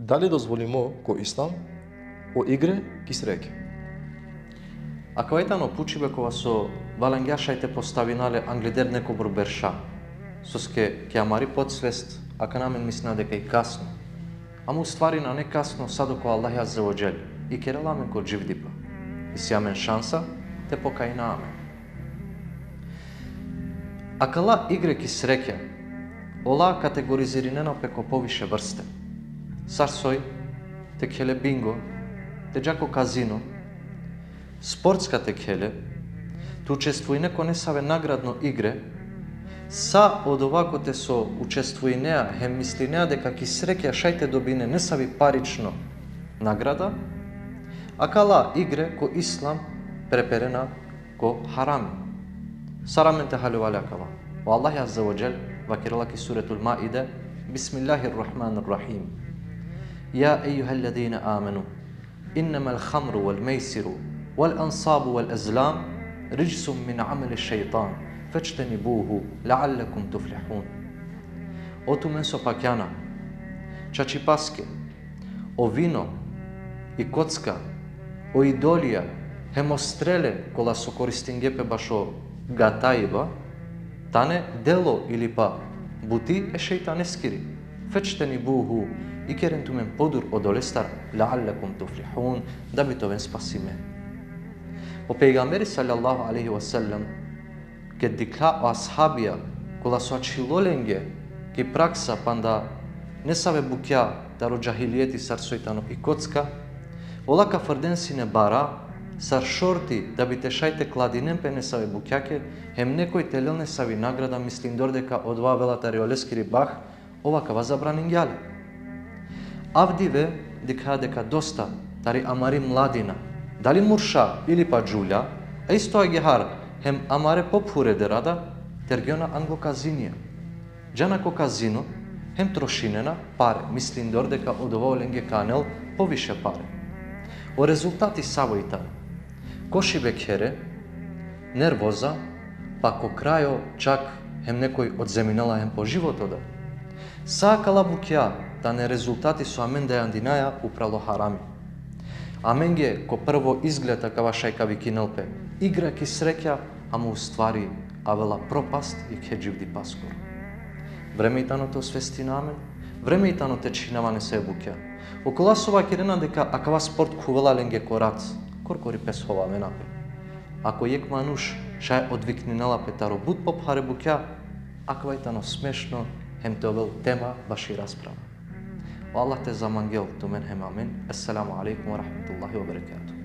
Дали дозволимо ко ислам о игре ки среќа? Ако етано пучибе кога со валангјашајте поставинале англидер неко бурберша, соске ќе амари подсвест, ака намен мислина дека и касно. Ама уствари на не касно садоко Аллах Азза ва Џел и кереламен ко дживдипа. И си амен шанса те покаи на амен. Акала игре ки среќа, ола категоризиринена пеко повише врсте. Сарсој, текеле бинго, деџако казино, спортска текеле, ту учествуине ко не саве наградно игре, са од овако те со учествуинеа, хем мислинеа дека ки среќа шајте добине не сави парично награда, акала игре ко ислам преперена ко харами. Сарамен те халювалякава. Во Аллах Азза ва Џел вакиралаки суретул Маиде, Бисмиллахир Рахманир Рахим. يا أيها الذين آمنوا إنما الخمر والميسر والأنصاب والأزلام رجس من عمل الشيطان فاجتنبوه لعلكم تفلحون. Ото месо пакјана, чачипаске, о вино и коцка, о идолија, хемостреле кола со користингепе башо гатаиба, тане дело или па бути е шејтанескири. Фаджтанибуху и керентумен подур од олестар лааллекум туфлихун, да би товен спасиме. По пејгамбери саллаллаху алейхи ва селлем ке дика асхабија кола со ачилоленге ки пракса панда не саве букја таро џахилијети сар сојтано и коцка, олака фрден си не бара сар шорти да би те шајте кладинен пе не саве букјаке, хем некој телел не сави награда мислим дордека од ова велата реолескири бах, овакава забранин ѓале. Авдиве дека доста тари амари младина, дали мурша или па џулја, а исто агехар хем амаре попфуре дерада, тергиона англоказинија. Џана ко казино, хем трошинена паре, мислин дор дека од ова оленге канел повише паре. О резултати савојта, коши бекере, нервоза, па ко крајо чак хем некој од земинала хем по животода. Саакала букја, да не резултати со амен да ја андинаја упрало харами. Амен ге ко прво изгледа кава шајка ви кинелпе, игра ки среќа, ама уствари авела пропаст и ке дживди паскор. Времејтано те освести на амен, времејтано те чинава не се букја. Окола сова кирена дека акава спорт кувела ленге корац, коркори пес хова менапе. Ако јек мануш шај одвикнинала петаро буд попхаре букја, аквајтано смешно, хем те овел тема баши расправа. Аллах те замангел тумен хем амин. Ассаламу алейкум ва рахматуллахи ва баракатуh.